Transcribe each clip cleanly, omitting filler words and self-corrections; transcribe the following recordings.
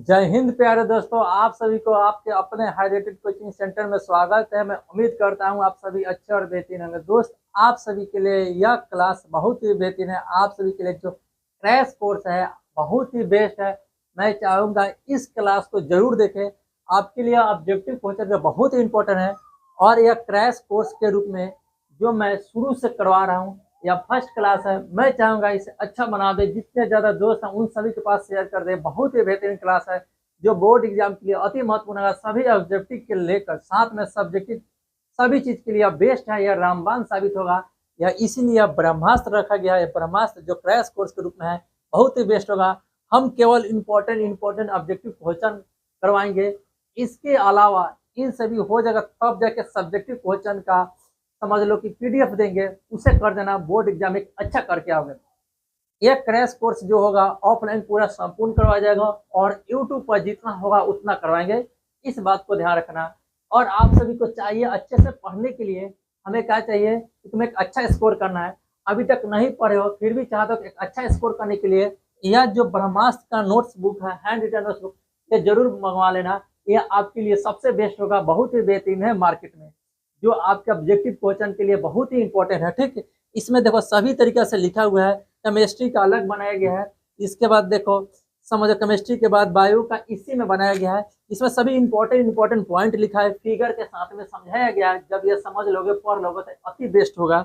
जय हिंद प्यारे दोस्तों, आप सभी को आपके अपने हाईरेटेड कोचिंग सेंटर में स्वागत है। मैं उम्मीद करता हूं आप सभी अच्छे और बेहतरीन होंगे। दोस्त, आप सभी के लिए यह क्लास बहुत ही बेहतरीन है। आप सभी के लिए जो क्रैश कोर्स है बहुत ही बेस्ट है। मैं चाहूंगा इस क्लास को जरूर देखें। आपके लिए ऑब्जेक्टिव क्वेश्चन जो बहुत ही इंपॉर्टेंट है, और यह क्रैश कोर्स के रूप में जो मैं शुरू से करवा रहा हूँ, या फर्स्ट क्लास है। मैं चाहूंगा इसे अच्छा बना दे, जितने ज्यादा दोस्त हैं उन सभी के पास शेयर कर दे। बहुत ही बेहतरीन क्लास है जो बोर्ड एग्जाम के लिए अति महत्वपूर्ण है। सभी ऑब्जेक्टिव के लेकर साथ में सब्जेक्टिव सभी चीज के लिए बेस्ट है। यह रामबाण साबित होगा। यह इसीलिए ब्रह्मास्त्र रखा गया है। ब्रह्मास्त्र जो क्रैश कोर्स के रूप में है बहुत ही बेस्ट होगा। हम केवल इंपॉर्टेंट ऑब्जेक्टिव क्वेश्चन करवाएंगे। इसके अलावा इन सभी हो जाएगा, तब जाके सब्जेक्टिव क्वेश्चन का समझ लो कि पीडीएफ देंगे, उसे कर देना। बोर्ड एग्जाम एक अच्छा करके आओगे। यह क्रैश कोर्स जो होगा ऑफलाइन पूरा संपूर्ण करवाया जाएगा, और यूट्यूब पर जितना होगा उतना करवाएंगे। इस बात को ध्यान रखना। और आप सभी को चाहिए अच्छे से पढ़ने के लिए, हमें क्या चाहिए कि तुम्हें एक अच्छा स्कोर करना है। अभी तक नहीं पढ़े हो फिर भी चाहते हो एक अच्छा स्कोर करने के लिए, यह जो ब्रह्मास्त्र का नोट्स बुक है, हैंड रिटन नोट्स बुक, ये जरूर मंगवा लेना। यह आपके लिए सबसे बेस्ट होगा। बहुत ही बेहतरीन है मार्केट में, जो आपके ऑब्जेक्टिव क्वेश्चन के लिए बहुत ही इंपॉर्टेंट है। ठीक है, इसमें देखो सभी तरीके से लिखा हुआ है। केमिस्ट्री का अलग बनाया गया है। इसके बाद देखो, समझो केमिस्ट्री के बाद बायो का इसी में बनाया गया है। इसमें सभी इंपॉर्टेंट पॉइंट लिखा है, फिगर के साथ में समझाया गया है। जब ये समझ लोगे, पढ़ लोगे तो अति बेस्ट होगा।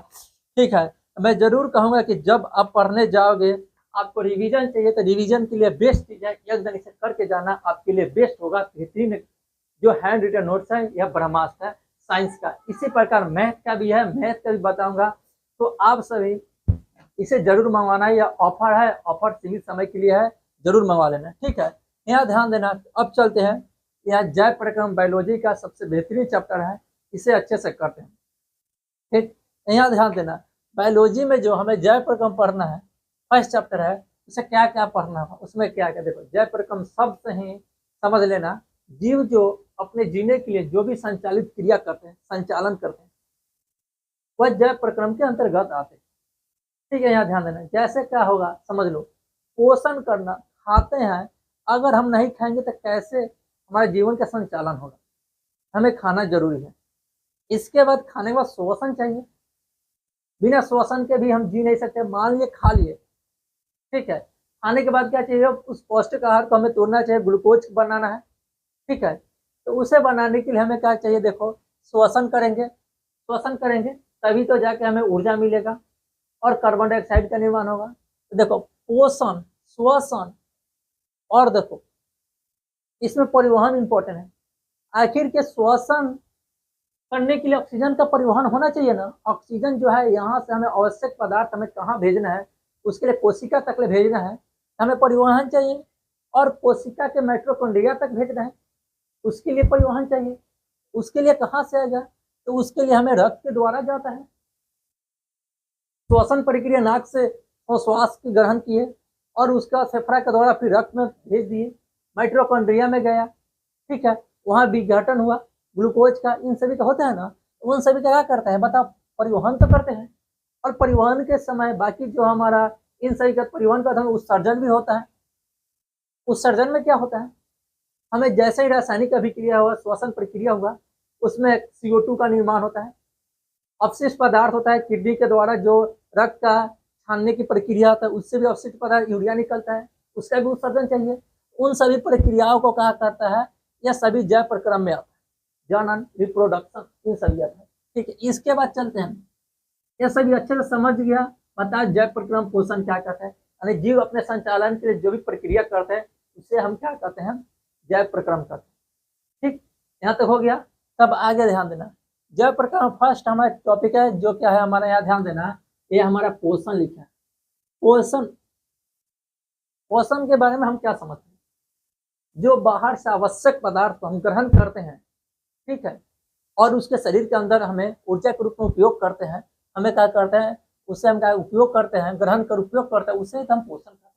ठीक है, मैं जरूर कहूंगा कि जब आप पढ़ने जाओगे, आपको रिवीजन चाहिए तो रिवीजन के लिए बेस्ट चीज है, एक दिन इसे करके जाना आपके लिए बेस्ट होगा। बेहतरीन जो हैंड रिटन नोट्स है यह ब्रह्मास्त्र है साइंस का। इसी प्रकार मैथ का भी है, मैथ का भी बताऊंगा। तो आप सभी इसे जरूर मंगवाना। यह ऑफर है, ऑफर सीमित समय के लिए है, जरूर मंगवा लेना। ठीक है, यहाँ ध्यान देना। अब चलते हैं, यह जैव प्रक्रम बायोलॉजी का सबसे बेहतरीन चैप्टर है, इसे अच्छे से करते हैं। ठीक, यहाँ ध्यान देना। बायोलॉजी में जो हमें जैव प्रक्रम पढ़ना है, फर्स्ट चैप्टर है, उसे क्या क्या पढ़ना है, उसमें क्या क्या देखो। जैव प्रक्रम शब्द से ही समझ लेना, जीव जो अपने जीने के लिए जो भी संचालित क्रिया करते हैं, संचालन करते हैं, वह जैव प्रक्रम के अंतर्गत आते हैं। ठीक है, यहाँ ध्यान देना। जैसे क्या होगा समझ लो, पोषण करना, खाते हैं, अगर हम नहीं खाएंगे तो कैसे हमारे जीवन का संचालन होगा। हमें खाना जरूरी है। इसके बाद खाने के बाद श्वसन चाहिए। बिना श्वसन के भी हम जी नहीं सकते। मान लिए खा लिए, ठीक है, खाने के बाद क्या चाहिए, उस पौष्टिक आहार को हमें तोड़ना चाहिए, ग्लूकोज बनाना है। ठीक है, तो उसे बनाने के लिए हमें क्या चाहिए, देखो, श्वसन करेंगे। श्वसन करेंगे तभी तो जाके हमें ऊर्जा मिलेगा और कार्बन डाइऑक्साइड का निर्माण होगा। तो देखो, पोषण, श्वसन, और देखो इसमें परिवहन इंपॉर्टेंट है। आखिर के श्वसन करने के लिए ऑक्सीजन का परिवहन होना चाहिए ना। ऑक्सीजन जो है यहाँ से हमें आवश्यक पदार्थ हमें कहाँ भेजना है, उसके लिए कोशिका तक ले भेजना है, हमें परिवहन चाहिए। और कोशिका के माइटोकॉन्ड्रिया तक भेजना है, उसके लिए परिवहन चाहिए। उसके लिए कहाँ से आएगा, तो उसके लिए हमें रक्त के द्वारा जाता है। श्वसन प्रक्रिया नाक से और श्वास की ग्रहण किए, और उसका फेफड़ा के द्वारा फिर रक्त में भेज दिए, माइटोकॉन्ड्रिया में गया। ठीक है, वहाँ विघटन हुआ ग्लूकोज का, इन सभी का होता है ना। उन सभी का क्या करता है बताओ, परिवहन तो करते हैं। और परिवहन के समय बाकी जो हमारा इन सभी का परिवहन का उत्सर्जन भी होता है। उत्सर्जन में क्या होता है, हमें जैसे ही रासायनिक अभिक्रिया हुआ, श्वसन प्रक्रिया हुआ, उसमें CO2 का निर्माण होता है। अपशिष्ट पदार्थ होता है, किडनी के द्वारा जो रक्त का छानने की प्रक्रिया होता है, उससे भी अपशिष्ट पदार्थ यूरिया निकलता है, उसका भी उत्सर्जन चाहिए। उन सभी प्रक्रियाओं को कहा करता है, यह सभी जैव प्रक्रम में आता है। जनन, रिप्रोडक्शन, इन सभी आता है। ठीक है, इसके बाद चलते हैं। यह सभी अच्छे से समझ गया, बता जैव प्रक्रम पोषण क्या कहते हैं, यानी जीव अपने संचालन के लिए जो भी प्रक्रिया करते हैं उसे हम क्या कहते हैं, जैव प्रक्रम कहते हैं। ठीक, यहाँ तक हो गया। तब आगे ध्यान देना। जैव प्रक्रम फर्स्ट हमारा टॉपिक है, जो क्या है हमारा, यहाँ ध्यान देना, ये हमारा पोषण लिखा है। पोषण, पोषण के बारे में हम क्या समझते हैं, जो बाहर से आवश्यक पदार्थ हम ग्रहण करते हैं, ठीक है, और उसके शरीर के अंदर हमें ऊर्जा के रूप में उपयोग करते हैं, हमें क्या करते हैं, उससे हम क्या उपयोग करते हैं, ग्रहण कर उपयोग करते हैं, उसे हम पोषण करते हैं।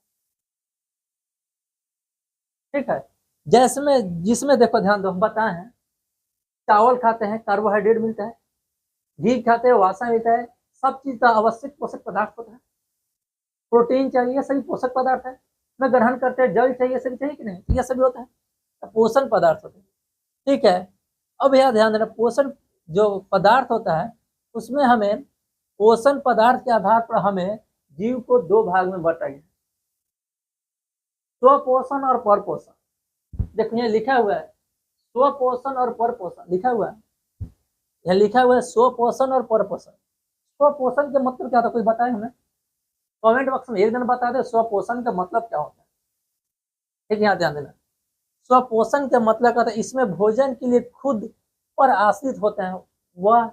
ठीक है, जैसे में जिसमें देखो ध्यान दो, हम बताए हैं, चावल खाते हैं कार्बोहाइड्रेट मिलता है, घी खाते हैं वसा मिलता है, सब चीज का आवश्यक पोषक पदार्थ होता है। प्रोटीन चाहिए, सभी पोषक पदार्थ है। में ग्रहण करते हैं, जल चाहिए, सभी चाहिए कि नहीं, ये सभी होता है, तो पोषण पदार्थ होते हैं। ठीक है, अब यह ध्यान देना, पोषण जो पदार्थ होता है उसमें हमें पोषण पदार्थ के आधार पर हमें जीव को दो भाग में बांटा गया, स्वपोषण और परपोषण। देखो यहाँ लिखा हुआ है स्वपोषण और परपोषण, लिखा हुआ है, यह लिखा हुआ है स्वपोषण और परपोषण। स्वपोषण का मतलब क्या होता है, कोई बताए हमें, कमेंट बॉक्स में एक दिन बता दे स्वपोषण का मतलब क्या होता है। ठीक, यहाँ ध्यान देना, स्वपोषण का मतलब क्या होता है, इसमें भोजन के लिए खुद पर आश्रित होते हैं वह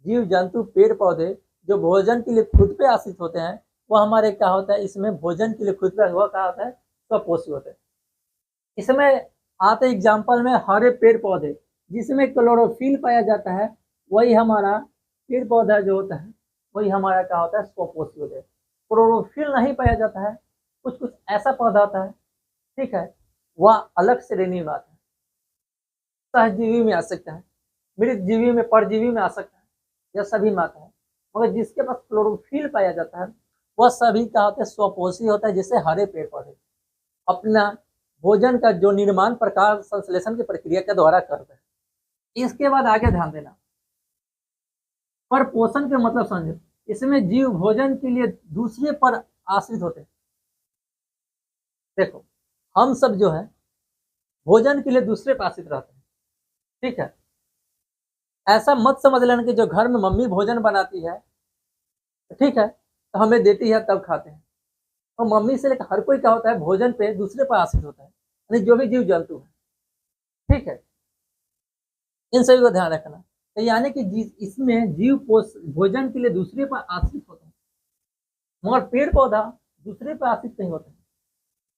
जीव जंतु पेड़ पौधे जो भोजन के लिए खुद पे आश्रित होते हैं, वह हमारे क्या होता है, इसमें भोजन के लिए खुद पे वह क्या होता है, स्वपोषी होते हैं। इसमें आते एग्जाम्पल में हरे पेड़ पौधे जिसमें क्लोरोफिल पाया जाता है, वही हमारा पेड़ पौधा जो होता है वही हमारा क्या होता है, स्वपोषी होता है। क्लोरोफिल नहीं पाया जाता है, कुछ कुछ ऐसा पौधा होता है, ठीक है, वह अलग श्रेणी में आता है, सहजीवी में आ सकता है, मृत जीवी में, परजीवी में आ सकता है, यह सभी में आता है। मगर जिसके पास क्लोरोफिल पाया जाता है वह सभी क्या होता है, स्वपोषी होता है। जैसे हरे पेड़ पौधे अपना भोजन का जो निर्माण प्रकाश संश्लेषण की प्रक्रिया के द्वारा करते हैं। इसके बाद आगे ध्यान देना, पर पोषण के मतलब समझो, इसमें जीव भोजन के लिए दूसरे पर आश्रित होते हैं। देखो हम सब जो है भोजन के लिए दूसरे पर आश्रित रहते हैं, ठीक है, ऐसा मत समझ लेना कि जो घर में मम्मी भोजन बनाती है, ठीक है, तो हमें देती है तब खाते हैं। तो मम्मी से लेकर हर कोई क्या होता है, भोजन पे दूसरे पर आश्रित होता है, यानी जो भी जीव जंतु है, ठीक है, इन सभी को ध्यान रखना। तो यानी कि इसमें जीव भोजन के लिए दूसरे पर आश्रित होते हैं, मगर पेड़ पौधा दूसरे पर आश्रित नहीं होते हैं।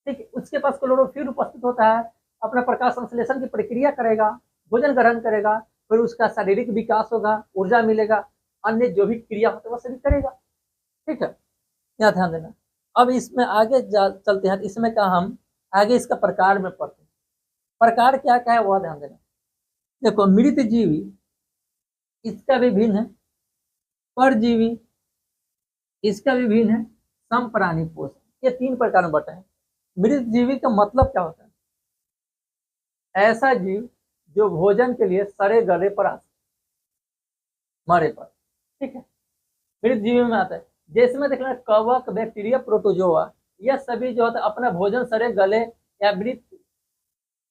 ठीक है, उसके पास क्लोरोफिल उपस्थित होता है, अपना प्रकाश संश्लेषण की प्रक्रिया करेगा, भोजन ग्रहण करेगा, फिर उसका शारीरिक विकास होगा, ऊर्जा मिलेगा, अन्य जो भी क्रिया होता है वह सभी करेगा। ठीक है, यहाँ ध्यान देना। अब इसमें आगे चलते हैं, इसमें क्या हम आगे इसका प्रकार में पढ़ते हैं, प्रकार क्या क्या है वह ध्यान देना। देखो मृत जीवी इसका भी भिन्न है, परजीवी इसका भी भिन्न है, समप्राणी पोषण, ये तीन प्रकार में बटा है। मृत जीवी का मतलब क्या होता है, ऐसा जीव जो भोजन के लिए सड़े गले पर आता है, मरे पर, ठीक है, मृत जीवी में आता है। जैसे में देखना कवक, बैक्टीरिया, प्रोटोजोआ, यह सभी जो होता है अपना भोजन सड़े गले या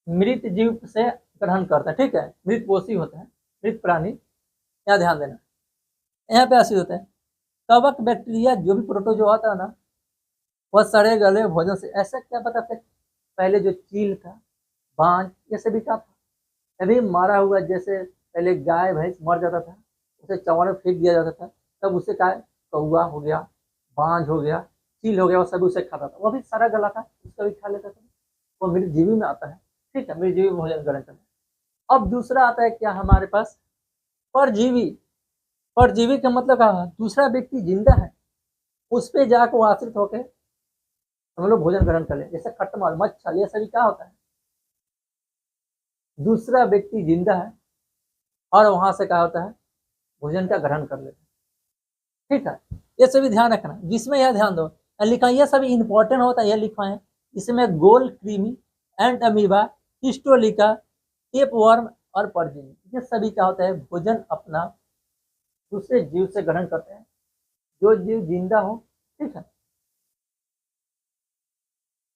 मृत जीव से ग्रहण करता है, ठीक है, मृत पोषी होता है, मृत प्राणी, यहाँ ध्यान देना, यहाँ पे आश्रित होता है। कवक, बैक्टीरिया, जो भी प्रोटोजोआ होता है ना, वह सड़े गले भोजन से, ऐसा क्या बताते, पहले जो चील था, बांझ, ये सभी क्या था, अभी मारा हुआ, जैसे पहले गाय भैंस मर जाता था उसे चौवन में फेंक दिया जाता था, तब उसे क्या कौआ हो गया, बांझ हो गया, चील हो गया, वो सब उसे खाता था, वो भी सारा गला था, उसका भी खा लेता था, वो मृतजीवी में आता है। ठीक है, मृतजीवी भोजन ग्रहण करना। अब दूसरा आता है क्या हमारे पास, परजीवी। परजीवी का मतलब क्या, दूसरा व्यक्ति जिंदा है उस पर जाकर वो आश्रित होकर हम लोग भोजन ग्रहण कर ले, जैसे खटमल, मच्छर, ये सभी क्या होता है, दूसरा व्यक्ति जिंदा है और वहां से क्या होता है, भोजन का ग्रहण कर लेते हैं। ठीक है, ये सभी ध्यान रखना, जिसमें यह ध्यान दो, लिखा यह सभी इंपॉर्टेंट होता है, यह लिखा है इसमें गोल कृमि, एंड अमीबा, हिस्टोलिका, टेपवर्म और परजीवी, ये सभी क्या होता है, भोजन अपना दूसरे जीव से ग्रहण करते हैं, जो जीव जिंदा हो, ठीक है,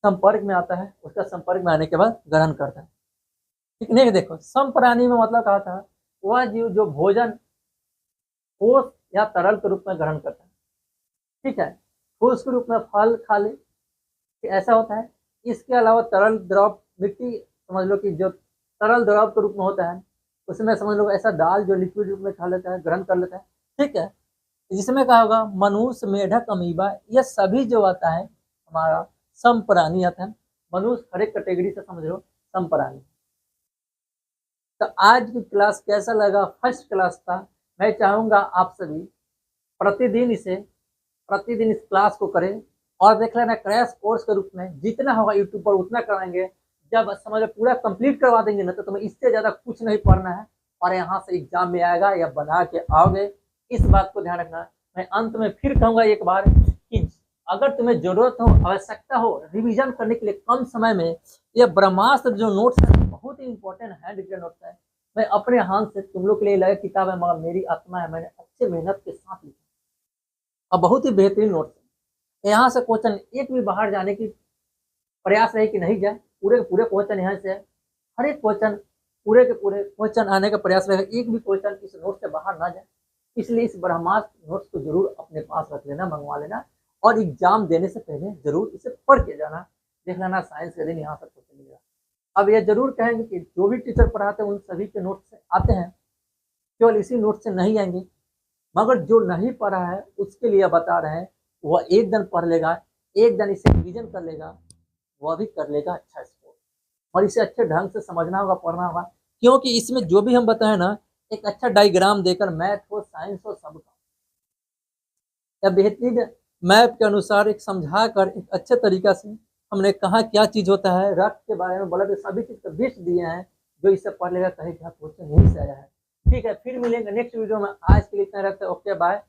संपर्क में आता है, उसका संपर्क में आने के बाद ग्रहण करता है। ठीक नहीं, देखो समप्राणी में मतलब कहा था, वह जीव जो भोजन ठोस या तरल के रूप में ग्रहण करता है, ठीक है, ठोस के रूप में फल खा ले, ऐसा होता है। इसके अलावा तरल द्रव, मिट्टी समझ लो कि जो तरल द्रव के रूप में होता है, उसमें समझ लो ऐसा दाल जो लिक्विड रूप में खा लेता है, ग्रहण कर लेता है, ठीक है, जिसमें क्या होगा, मनुष्य, मेढक, अमीबा, यह सभी जो आता है हमारा समप्राणी आता है। मनुष्य हर एक कैटेगरी से समझ लो समप्राणी। तो आज की क्लास कैसा लगा, फर्स्ट क्लास था। मैं चाहूँगा आप सभी प्रतिदिन इस क्लास को करें और देख लेना क्रैश कोर्स के रूप में जितना होगा यूट्यूब पर उतना कराएंगे। जब समझ लो पूरा कंप्लीट करवा देंगे ना, तो तुम्हें इससे ज़्यादा कुछ नहीं पढ़ना है और यहाँ से एग्जाम में आएगा या बना के आओगे, इस बात को ध्यान रखना। मैं अंत में फिर कहूँगा एक बार कि अगर तुम्हें जरूरत हो, आवश्यकता हो रिवीजन करने के लिए कम समय में, ये ब्रह्मास्त्र जो नोट्स है बहुत ही इंपॉर्टेंट हैंड रिटन नोट्स है। मैं अपने हाथ से तुम लोग के लिए लगा किताब है मगर मेरी आत्मा है, मैंने अच्छे मेहनत के साथ लिखा और बहुत ही बेहतरीन नोट्स है। यहाँ से क्वेश्चन एक भी बाहर जाने की प्रयास रहे कि नहीं जाए, पूरे के पूरे क्वेश्चन यहाँ से है। हर एक क्वेश्चन पूरे के पूरे क्वेश्चन आने का प्रयास रहेगा, एक भी क्वेश्चन इस नोट से बाहर ना जाए। इसलिए इस ब्रह्मास्त्र नोट्स को जरूर अपने पास रख लेना, मंगवा लेना और एग्जाम देने से पहले जरूर इसे पढ़ के जाना। देख लेना साइंस के दिन यहाँ तक क्वेश्चन मिलेगा। अब ये जरूर कहेंगे कि जो भी टीचर पढ़ाते हैं उन सभी के नोट से आते हैं, केवल इसी नोट से नहीं आएंगे। मगर जो नहीं पढ़ा है उसके लिए बता रहे हैं, वह एक दिन पढ़ लेगा, एक दिन इसे रिविजन कर लेगा, वह भी कर लेगा अच्छा स्कोर। और इसे अच्छे ढंग से समझना होगा, पढ़ना होगा, क्योंकि इसमें जो भी हम बताएं ना, एक अच्छा डायग्राम देकर मैथ हो साइंस हो सबका या बेहतरीन मैप के अनुसार एक समझा कर एक अच्छे तरीका से हमने कहा क्या चीज होता है, रक्त के बारे में बोला, तो सभी चीज का लिस्ट दिए हैं। जो इसे पढ़ लेगा कहे क्या क्वेश्चन यहीं से आया है। ठीक है, फिर मिलेंगे नेक्स्ट वीडियो में। आज के लिए इतना रखते हैं, ओके बाय।